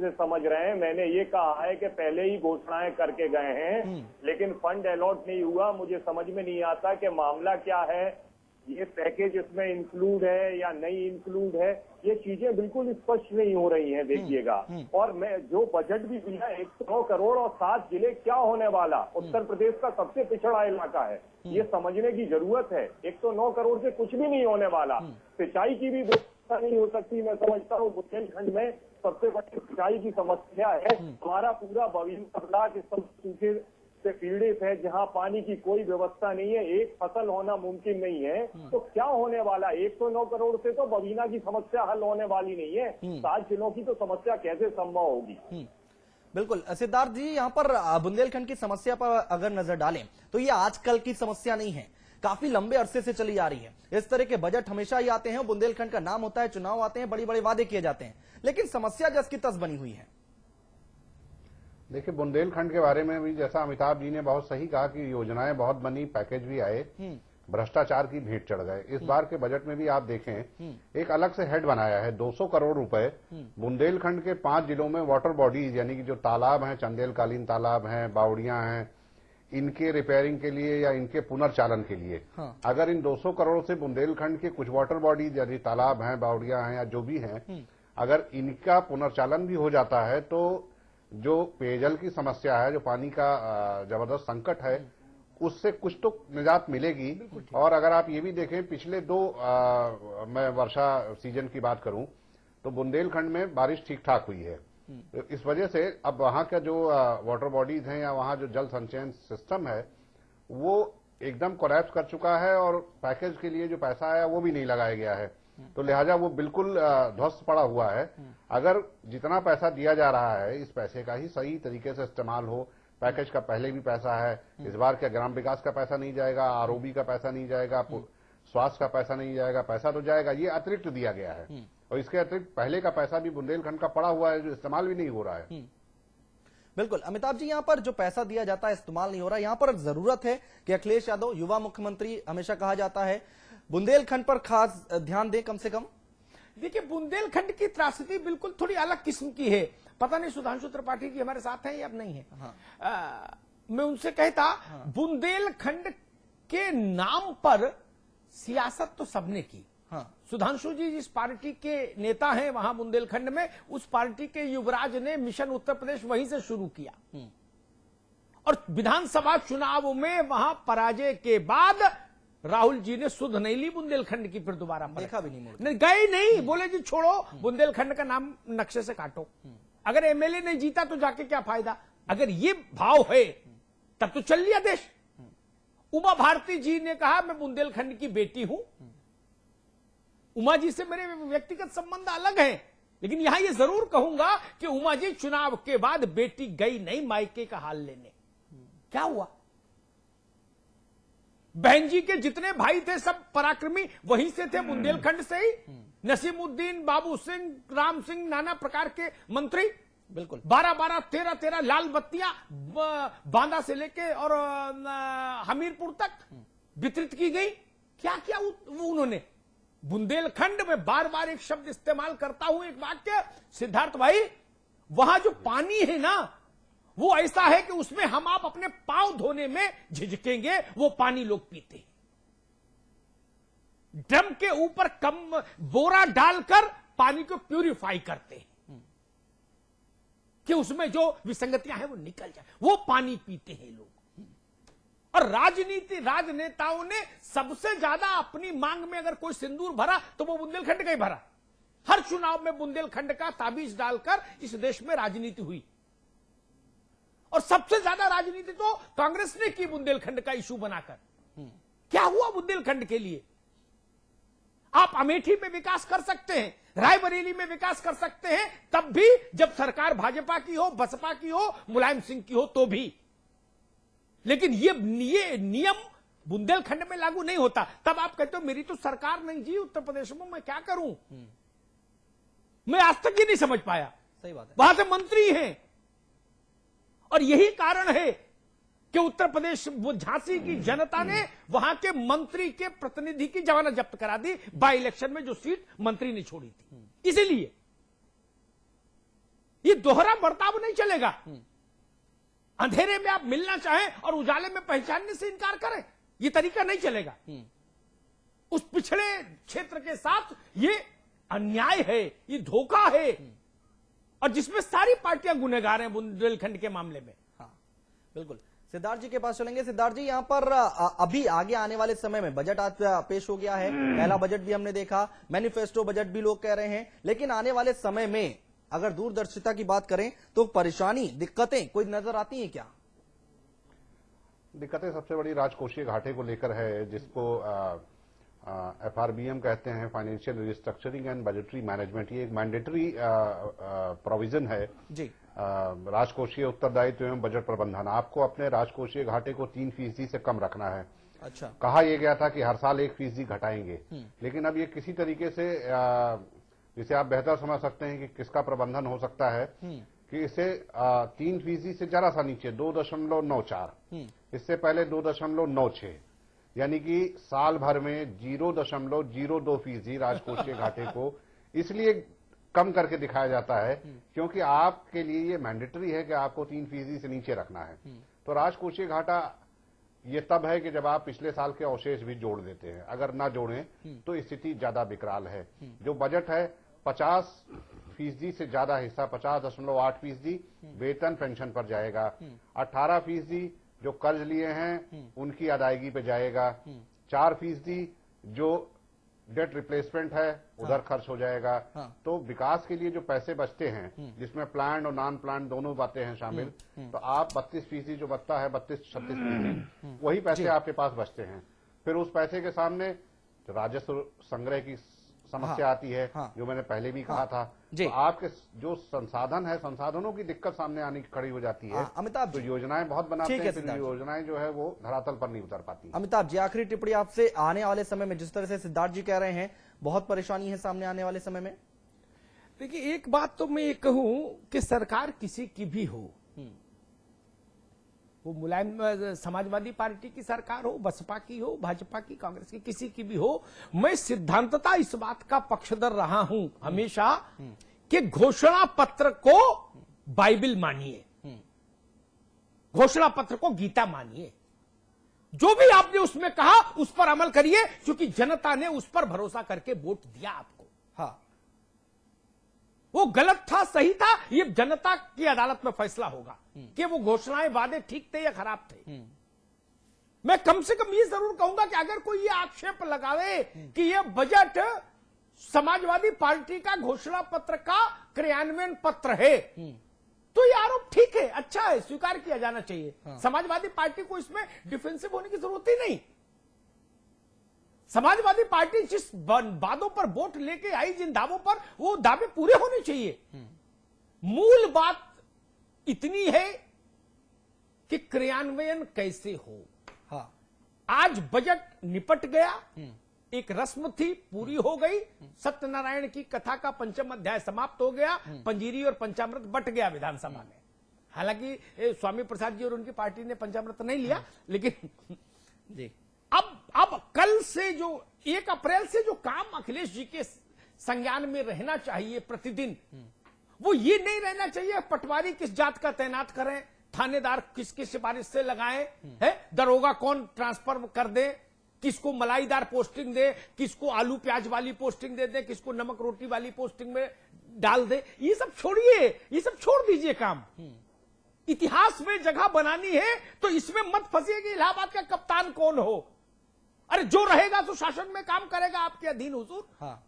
से समझ रहे हैं। मैंने ये कहा है कि पहले ही घोषणाएं करके गए हैं, लेकिन फंड अलॉट नहीं हुआ। मुझे समझ में नहीं आता कि मामला क्या है, ये पैकेज इसमें इंक्लूड है या नहीं इंक्लूड है, ये चीजें बिल्कुल स्पष्ट नहीं हो रही हैं, देखिएगा। और मैं जो बजट भी दिया 109 करोड़ और 7 जिले, क्या होने वाला? उत्तर प्रदेश का सबसे पिछड़ा इलाका है, ये समझने की जरूरत है। 109 करोड़ से कुछ भी नहीं होने वाला। सिंचाई की भी व्यवस्था नहीं हो सकती। मैं समझता हूँ बुंदेलखंड में सबसे बड़ी सिंचाई की समस्या है। हमारा पूरा बविंदा ब्लॉक इस समय सूखे से पीड़ित है, जहां पानी की कोई व्यवस्था नहीं है, एक फसल होना मुमकिन नहीं है। तो क्या होने वाला? 109 करोड़ से तो बवीना की समस्या हल होने वाली नहीं है, 7 जिलों की तो समस्या कैसे संभव होगी? बिल्कुल सिद्धार्थ जी, यहाँ पर बुंदेलखंड की समस्या पर अगर नजर डालें तो ये आजकल की समस्या नहीं है, काफी लंबे अरसे से चली आ रही है। इस तरह के बजट हमेशा ही आते हैं, बुंदेलखंड का नाम होता है, चुनाव आते हैं, बड़ी बड़े वादे किए जाते हैं, लेकिन समस्या जस की तस बनी हुई है। देखिए, बुंदेलखंड के बारे में भी जैसा अमिताभ जी ने बहुत सही कहा कि योजनाएं बहुत बनी, पैकेज भी आए, भ्रष्टाचार की भेंट चढ़ गए। इस बार के बजट में भी आप देखें, एक अलग से हेड बनाया है, 200 करोड़ रुपए बुंदेलखंड के 5 जिलों में वाटर बॉडीज, यानी कि जो तालाब हैं, चंदेलकालीन तालाब हैं, बावड़ियां हैं, इनके रिपेयरिंग के लिए या इनके पुनर्चालन के लिए। अगर इन 200 करोड़ से बुंदेलखंड के कुछ वाटर बॉडीज, यानी तालाब हैं, बावड़ियां हैं या जो भी हैं, अगर इनका पुनर्चालन भी हो जाता है तो जो पेयजल की समस्या है, जो पानी का जबरदस्त संकट है, उससे कुछ तो निजात मिलेगी। और अगर आप ये भी देखें, पिछले मैं वर्षा सीजन की बात करूं तो बुंदेलखंड में बारिश ठीक ठाक हुई है। इस वजह से अब वहां का जो वाटर बॉडीज हैं या वहां जो जल संचयन सिस्टम है वो एकदम कोलैप्स कर चुका है, और पैकेज के लिए जो पैसा आया वो भी नहीं लगाया गया है। तो लिहाजा वो बिल्कुल ध्वस्त पड़ा हुआ है। अगर जितना पैसा दिया जा रहा है, इस पैसे का ही सही तरीके से इस्तेमाल हो। पैकेज का पहले भी पैसा है, इस बार क्या ग्राम विकास का पैसा नहीं जाएगा, आरओबी का पैसा नहीं जाएगा, स्वास्थ्य का पैसा नहीं जाएगा, पैसा तो जाएगा, ये अतिरिक्त दिया गया है। और इसके अतिरिक्त पहले का पैसा भी बुंदेलखंड का पड़ा हुआ है, जो इस्तेमाल भी नहीं हो रहा है। बिल्कुल अमिताभ जी, यहाँ पर जो पैसा दिया जाता है इस्तेमाल नहीं हो रहा। यहाँ पर जरूरत है कि अखिलेश यादव युवा मुख्यमंत्री, हमेशा कहा जाता है, बुंदेलखंड पर खास ध्यान दें कम से कम। देखिए, बुंदेलखंड की त्रासदी बिल्कुल थोड़ी अलग किस्म की है। पता नहीं सुधांशु त्रिपाठी जी हमारे साथ हैं या अब नहीं है। मैं उनसे कहता, बुंदेलखंड के नाम पर सियासत तो सबने की। सुधांशु जी जिस पार्टी के नेता हैं वहां बुंदेलखंड में, उस पार्टी के युवराज ने मिशन उत्तर प्रदेश वहीं से शुरू किया, और विधानसभा चुनाव में वहां पराजय के बाद राहुल जी ने सुध नहीं ली बुंदेलखंड की, फिर दोबारा देखा भी नहीं, गए नहीं, बोले जी छोड़ो, बुंदेलखंड का नाम नक्शे से काटो। अगर एमएलए नहीं जीता तो जाके क्या फायदा? अगर ये भाव है तब तो चल लिया देश। उमा भारती जी ने कहा, मैं बुंदेलखंड की बेटी हूं। उमा जी से मेरे व्यक्तिगत संबंध अलग हैं, लेकिन यहां ये जरूर कहूंगा कि उमा जी चुनाव के बाद बेटी गई नहीं मायके का हाल लेने। क्या हुआ? बहन जी के जितने भाई थे सब पराक्रमी वहीं से थे, बुंदेलखंड से ही। नसीमुद्दीन, बाबू सिंह, राम सिंह, नाना प्रकार के मंत्री, बिल्कुल 12-12, 13-13 लाल बत्तियां बांदा से लेके और हमीरपुर तक वितरित की गई। क्या क्या उन्होंने? बुंदेलखंड में बार बार एक शब्द इस्तेमाल करता हूं, एक वाक्य, सिद्धार्थ भाई, वहां जो पानी है ना, वो ऐसा है कि उसमें हम आप अपने पांव धोने में झिझकेंगे, वो पानी लोग पीते हैं। ड्रम के ऊपर कम बोरा डालकर पानी को प्यूरिफाई करते हैं कि उसमें जो विसंगतियां हैं वो निकल जाए, वो पानी पीते हैं लोग। और राजनेताओं ने सबसे ज्यादा अपनी मांग में अगर कोई सिंदूर भरा तो वो बुंदेलखंड का ही भरा। हर चुनाव में बुंदेलखंड का ताबीज डालकर इस देश में राजनीति हुई, और सबसे ज्यादा राजनीति तो कांग्रेस ने की बुंदेलखंड का इशू बनाकर। क्या हुआ बुंदेलखंड के लिए? आप अमेठी में विकास कर सकते हैं, रायबरेली में विकास कर सकते हैं, तब भी जब सरकार भाजपा की हो, बसपा की हो, मुलायम सिंह की हो तो भी। लेकिन ये नियम बुंदेलखंड में लागू नहीं होता। तब आप कहते हो मेरी तो सरकार नहीं जी उत्तर प्रदेश में, मैं क्या करूं? मैं आज तक ये नहीं समझ पाया। सही बात है। वहां से मंत्री हैं, और यही कारण है कि उत्तर प्रदेश, झांसी की जनता ने वहां के मंत्री के प्रतिनिधि की जमानत जब्त करा दी, बाई इलेक्शन में जो सीट मंत्री ने छोड़ी थी। इसीलिए ये दोहरा बर्ताव नहीं चलेगा। अंधेरे में आप मिलना चाहें और उजाले में पहचानने से इनकार करें, ये तरीका नहीं चलेगा। उस पिछड़े क्षेत्र के साथ ये अन्याय है, ये धोखा है, और जिसमें सारी पार्टियां गुनहगार हैं बुंदेलखंड के मामले में। हाँ, बिल्कुल। सिद्धार्थ जी के पास चलेंगे। सिद्धार्थ जी, यहाँ पर अभी आगे आने वाले समय में बजट आज पेश हो गया है, पहला बजट भी हमने देखा, मैनिफेस्टो बजट भी लोग कह रहे हैं, लेकिन आने वाले समय में अगर दूरदर्शिता की बात करें तो परेशानी, दिक्कतें कोई नजर आती हैं क्या? दिक्कतें सबसे बड़ी राजकोषीय घाटे को लेकर है, जिसको FRBM कहते हैं, financial restructuring and budgetary management. ये एक मैंडेटरी प्रोविजन है जी। राजकोषीय उत्तरदायित्व एवं बजट प्रबंधन। आपको अपने राजकोषीय घाटे को 3% से कम रखना है। अच्छा। कहा यह गया था कि हर साल 1% घटाएंगे, लेकिन अब ये किसी तरीके से जिसे आप बेहतर समझ सकते हैं कि किसका प्रबंधन हो सकता है कि इसे 3% से जरा सा नीचे 2.94, इससे पहले 2.96, यानी कि साल भर में 0.02% राजकोषीय घाटे को इसलिए कम करके दिखाया जाता है क्योंकि आपके लिए ये मैंडेटरी है कि आपको 3% से नीचे रखना है। तो राजकोषीय घाटा ये तब है कि जब आप पिछले साल के अवशेष भी जोड़ देते हैं। अगर ना जोड़ें तो स्थिति ज्यादा विकराल है। जो बजट है 50% से ज्यादा हिस्सा 50.8% वेतन पेंशन पर जाएगा, 18% जो कर्ज लिए हैं उनकी अदायगी पे जाएगा, 4% जो डेट रिप्लेसमेंट है उधर खर्च हो जाएगा। तो विकास के लिए जो पैसे बचते हैं, जिसमें प्लान और नॉन प्लान दोनों बातें हैं शामिल, तो आप 32% जो बचता है, 32-36% वही पैसे आपके पास बचते हैं। फिर उस पैसे के सामने राजस्व संग्रह की समस्या आती है, जो मैंने पहले भी कहा था। तो आपके जो संसाधन है, संसाधनों की दिक्कत सामने आने की खड़ी हो जाती है। अमिताभ, तो योजनाएं बहुत बनाते हैं, फिर योजनाएं जो है वो धरातल पर नहीं उतर पाती। अमिताभ जी, आखिरी टिप्पणी आपसे। आने वाले समय में जिस तरह से सिद्धार्थ जी कह रहे हैं, बहुत परेशानी है सामने आने वाले समय में। देखिए, एक बात तो मैं ये कहूं कि सरकार किसी की भी हो, वो मुलायम समाजवादी पार्टी की सरकार हो, बसपा की हो, भाजपा की, कांग्रेस की, किसी की भी हो, मैं सिद्धांततः इस बात का पक्षधर रहा हूं हमेशा कि घोषणा पत्र को बाइबल मानिए, घोषणा पत्र को गीता मानिए। जो भी आपने उसमें कहा उस पर अमल करिए, क्योंकि जनता ने उस पर भरोसा करके वोट दिया आपको। हाँ, वो गलत था, सही था, ये जनता की अदालत में फैसला होगा कि वो घोषणाएं, वादे ठीक थे या खराब थे। मैं कम से कम ये जरूर कहूंगा कि अगर कोई ये आक्षेप लगावे कि ये बजट समाजवादी पार्टी का घोषणा पत्र का क्रियान्वयन पत्र है, तो ये आरोप ठीक है, अच्छा है, स्वीकार किया जाना चाहिए। समाजवादी पार्टी को इसमें डिफेंसिव होने की जरूरत ही नहीं। समाजवादी पार्टी जिस वादों पर वोट लेके आई, जिन दावों पर, वो दावे पूरे होने चाहिए। मूल बात इतनी है कि क्रियान्वयन कैसे हो। हाँ, आज बजट निपट गया, एक रस्म थी, पूरी हो गई। सत्यनारायण की कथा का 5वां अध्याय समाप्त हो गया, पंजीरी और पंचामृत बट गया विधानसभा में। हालांकि स्वामी प्रसाद जी और उनकी पार्टी ने पंचामृत नहीं लिया, लेकिन जी, अब कल से जो 1 अप्रैल से जो काम अखिलेश जी के संज्ञान में रहना चाहिए प्रतिदिन, वो ये नहीं रहना चाहिए पटवारी किस जात का तैनात करें, थानेदार किसकी सिफारिश से लगाएं, है दरोगा कौन ट्रांसफर कर दे, किसको मलाईदार पोस्टिंग दे, किसको आलू प्याज वाली पोस्टिंग दे दे, किसको नमक रोटी वाली पोस्टिंग में डाल दे। ये सब छोड़िए, ये सब छोड़ दीजिए काम। इतिहास में जगह बनानी है तो इसमें मत फंसिए कि इलाहाबाद का कप्तान कौन हो। अरे जो रहेगा तो शासन में काम करेगा आपके अधीन हुजूर। हाँ,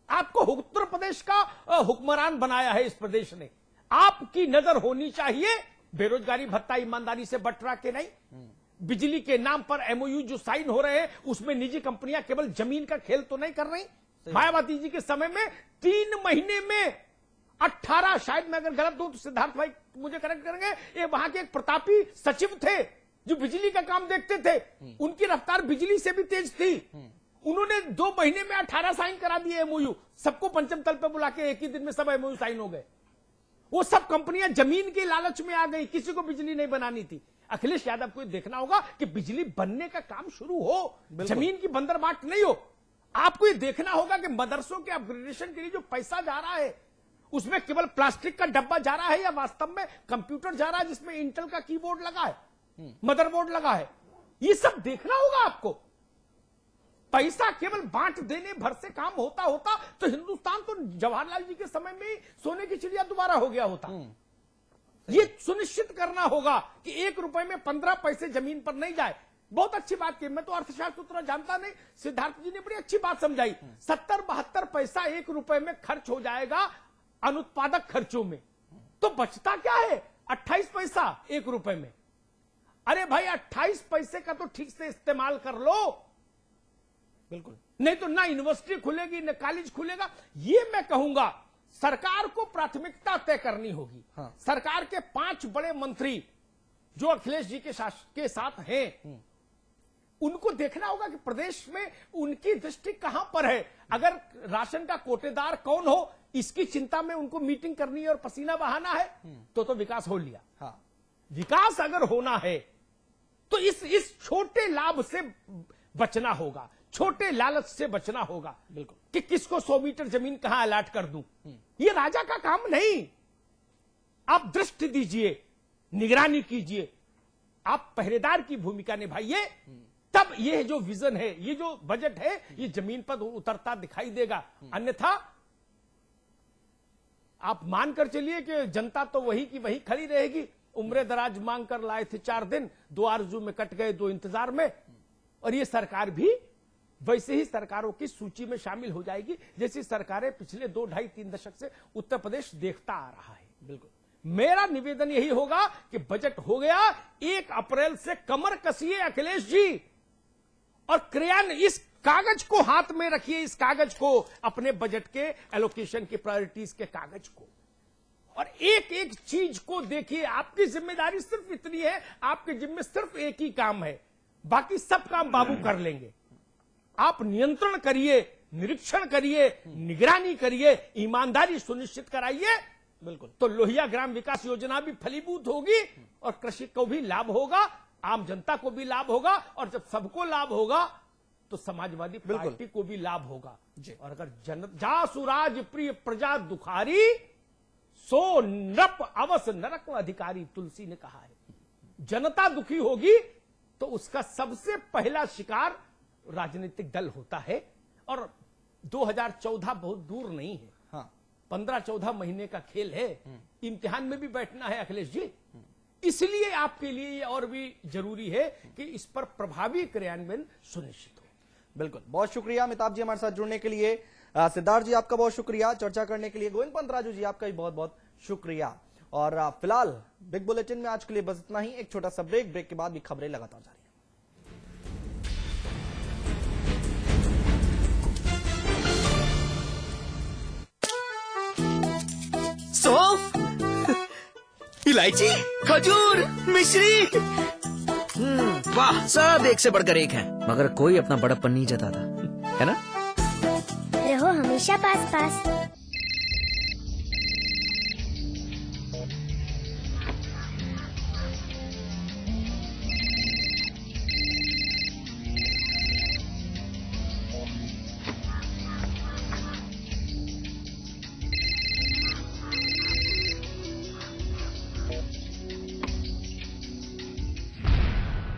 आपको उत्तर प्रदेश का हुक्मरान बनाया है इस प्रदेश ने, आपकी नजर होनी चाहिए बेरोजगारी भत्ता ईमानदारी से बटरा के नहीं। बिजली के नाम पर एमओयू जो साइन हो रहे हैं उसमें निजी कंपनियां केवल जमीन का खेल तो नहीं कर रही। मायावती जी के समय में 3 महीने में 18, शायद मैं अगर गलत हूं तो सिद्धार्थ भाई मुझे करेक्ट करेंगे, ये वहां के एक प्रतापी सचिव थे जो बिजली का काम देखते थे, उनकी रफ्तार बिजली से भी तेज थी। उन्होंने 2 महीने में 18 साइन करा दिए एमओयू, सबको पंचम तल पे बुला के एक ही दिन में सब एमओयू साइन हो गए। वो सब कंपनियां जमीन के लालच में आ गई, किसी को बिजली नहीं बनानी थी। अखिलेश यादव को देखना होगा कि बिजली बनने का काम शुरू हो, जमीन की बंदरबाट नहीं हो। आपको ये देखना होगा कि मदरसों के अपग्रेडेशन के लिए जो पैसा जा रहा है उसमें केवल प्लास्टिक का डब्बा जा रहा है या वास्तव में कंप्यूटर जा रहा है जिसमें इंटेल का कीबोर्ड लगा है, मदरबोर्ड लगा है? ये सब देखना होगा आपको। पैसा केवल बांट देने भर से काम होता तो हिंदुस्तान तो जवाहरलाल जी के समय में सोने की चिड़िया दोबारा हो गया होता। ये सुनिश्चित करना होगा कि 1 रुपए में 15 पैसे जमीन पर नहीं जाए। बहुत अच्छी बात की, मैं तो अर्थशास्त्र उतना जानता नहीं, सिद्धार्थ जी ने बड़ी अच्छी बात समझाई। 70-72 पैसा 1 रुपए में खर्च हो जाएगा अनुत्पादक खर्चों में, तो बचता क्या है? 28 पैसा 1 रुपए में। अरे भाई 28 पैसे का तो ठीक से इस्तेमाल कर लो, बिल्कुल, नहीं तो ना यूनिवर्सिटी खुलेगी ना कॉलेज खुलेगा। ये मैं कहूंगा सरकार को प्राथमिकता तय करनी होगी। हाँ। सरकार के 5 बड़े मंत्री जो अखिलेश जी के साथ हैं, उनको देखना होगा कि प्रदेश में उनकी दृष्टि कहां पर है। अगर राशन का कोटेदार कौन हो इसकी चिंता में उनको मीटिंग करनी है और पसीना बहाना है तो विकास हो लिया। हाँ। विकास अगर होना है तो इस छोटे लाभ से बचना होगा, छोटे लालच से बचना होगा। बिल्कुल, कि किसको 100 मीटर जमीन कहां अलाट कर दूं, ये राजा का काम नहीं। आप दृष्टि दीजिए, निगरानी कीजिए, आप पहरेदार की भूमिका निभाइए, तब ये जो विजन है, ये जो बजट है, ये जमीन पर उतरता दिखाई देगा। अन्यथा आप मानकर चलिए कि जनता तो वही की वही खड़ी रहेगी। उम्र दराज मांग कर लाए थे 4 दिन, 2 आरजू में कट गए, 2 इंतजार में, और ये सरकार भी वैसे ही सरकारों की सूची में शामिल हो जाएगी जैसी सरकारें पिछले 2, 2.5, 3 दशक से उत्तर प्रदेश देखता आ रहा है। बिल्कुल, मेरा निवेदन यही होगा कि बजट हो गया, 1 अप्रैल से कमर कसिए अखिलेश जी, और क्रियान्वयन इस कागज को हाथ में रखिए, इस कागज को, अपने बजट के एलोकेशन की प्रायोरिटीज के कागज को, और एक एक चीज को देखिए। आपकी जिम्मेदारी सिर्फ इतनी है, आपके जिम्मे सिर्फ एक ही काम है, बाकी सब काम बाबू कर लेंगे। आप नियंत्रण करिए, निरीक्षण करिए, निगरानी करिए, ईमानदारी सुनिश्चित कराइए। बिल्कुल, तो लोहिया ग्राम विकास योजना भी फलीभूत होगी और कृषि को भी लाभ होगा, आम जनता को भी लाभ होगा, और जब सबको लाभ होगा तो समाजवादी पार्टी को भी लाभ होगा। और अगर जा सुराज प्रिय प्रजा दुखारी, सो नृप अवस नरक अधिकारी, तुलसी ने कहा है। जनता दुखी होगी तो उसका सबसे पहला शिकार राजनीतिक दल होता है, और 2014 बहुत दूर नहीं है। हाँ, 15-14 महीने का खेल है, इम्तिहान में भी बैठना है अखिलेश जी। इसलिए आपके लिए ये और भी जरूरी है कि इस पर प्रभावी क्रियान्वयन सुनिश्चित हो। बिल्कुल, बहुत शुक्रिया अमिताभ जी हमारे साथ जुड़ने के लिए। सिद्धार्थ जी आपका बहुत शुक्रिया चर्चा करने के लिए। गोविंद पंतराजू जी आपका भी बहुत बहुत शुक्रिया। और फिलहाल बिग बुलेटिन में आज के लिए बस इतना ही। एक छोटा सा ब्रेक के बाद भी खबरें लगातार जारी है। इलायची, खजूर, मिश्री, वाह, सब एक से बढ़कर एक है, मगर कोई अपना बड़प्पन नहीं जताता, है ना? रहो हमेशा पास पास।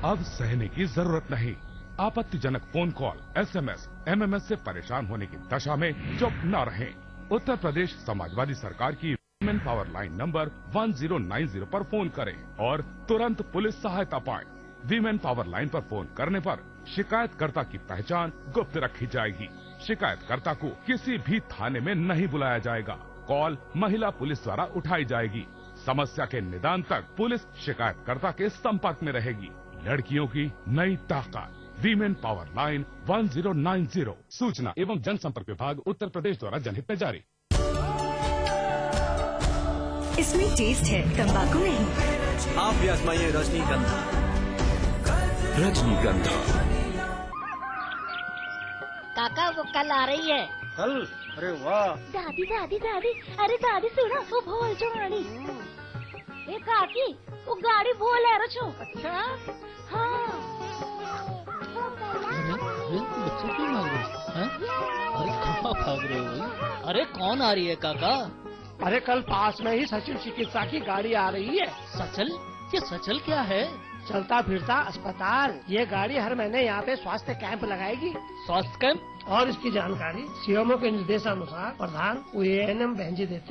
अब सहने की जरूरत नहीं। आपत्तिजनक फोन कॉल, SMS, MMS से परेशान होने की दशा में चुप न रहें। उत्तर प्रदेश समाजवादी सरकार की वीमेन पावर लाइन नंबर 1090 पर फोन करें और तुरंत पुलिस सहायता पाएं। वीमेन पावर लाइन पर फोन करने पर शिकायतकर्ता की पहचान गुप्त रखी जाएगी। शिकायतकर्ता को किसी भी थाने में नहीं बुलाया जाएगा। कॉल महिला पुलिस द्वारा उठाई जाएगी। समस्या के निदान तक पुलिस शिकायतकर्ता के संपर्क में रहेगी। लड़कियों की नई ताकत, वीमेन पावर लाइन 1090। सूचना एवं जनसंपर्क विभाग उत्तर प्रदेश द्वारा जनहित में जारी। इसमें टेस्ट है, तंबाकू नहीं। आप भी आजमाइए रजनीगंधा। रजनीगंधा। काका वो कल आ रही है। कल? अरे वाह। दादी दादी दादी, अरे दादी सुनो, वो भोल जो गाड़ी। ए काकी, वो गाड़ी भोल है रचो। अच्छा? हाँ। बच्चे क्यों भाग रहे हैं? अरे कहाँ भाग रहे हो भाई? अरे कौन आ रही है काका? अरे कल पास में ही सचिव चिकित्सा की गाड़ी आ रही है। सचल? ये सचल क्या है? चलता फिरता अस्पताल। ये गाड़ी हर महीने यहाँ पे स्वास्थ्य कैंप लगाएगी। स्वास्थ्य कैंप? और इसकी जानकारी सीएमओ के निर्देशानुसार प्रधान वो ANM बहन जी देती